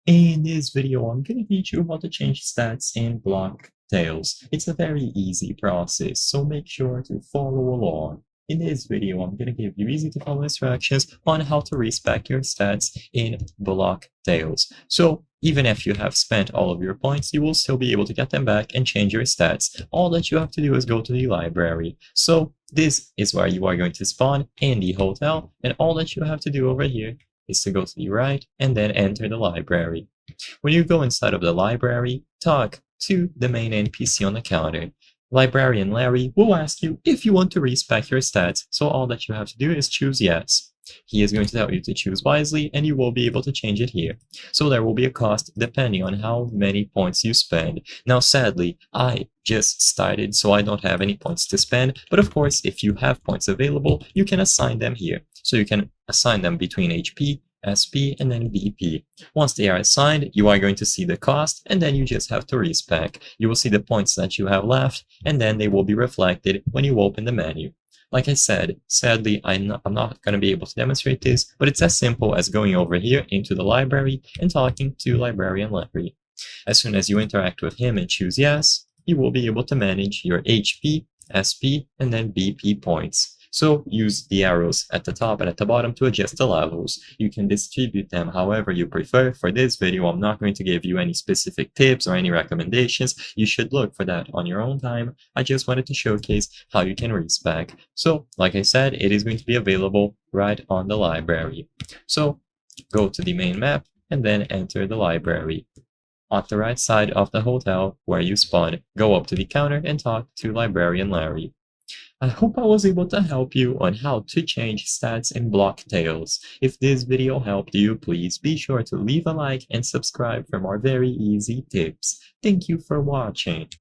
In this video, I'm going to teach you how to change stats in Blocktails. It's a very easy process, so make sure to follow along. In this video, I'm going to give you easy to follow instructions on how to respec your stats in Blocktails. So even if you have spent all of your points, you will still be able to get them back and change your stats. All that you have to do is go to the library. So this is where you are going to spawn in the hotel, and all that you have to do over here is to go to the right and then enter the library. When you go inside of the library, talk to the main NPC on the counter. Librarian Larry will ask you if you want to respec your stats, so all that you have to do is choose yes. He is going to tell you to choose wisely, and you will be able to change it here. So there will be a cost depending on how many points you spend. Now, sadly, I just started, so I don't have any points to spend, but of course, if you have points available, you can assign them here. So you can assign them between HP, SP, and then BP. Once they are assigned, you are going to see the cost, and then you just have to respec. You will see the points that you have left, and then they will be reflected when you open the menu. Like I said, sadly, I'm not going to be able to demonstrate this, but it's as simple as going over here into the library and talking to Librarian Larry. As soon as you interact with him and choose yes, you will be able to manage your HP, SP, and then BP points. So use the arrows at the top and at the bottom to adjust the levels. You can distribute them however you prefer. For this video, I'm not going to give you any specific tips or any recommendations. You should look for that on your own time. I just wanted to showcase how you can respec. So, like I said, it is going to be available right on the library. So, go to the main map and then enter the library. On the right side of the hotel where you spawn, go up to the counter and talk to Librarian Larry. I hope I was able to help you on how to change stats in Blocktails. If this video helped you, please be sure to leave a like and subscribe for more very easy tips. Thank you for watching.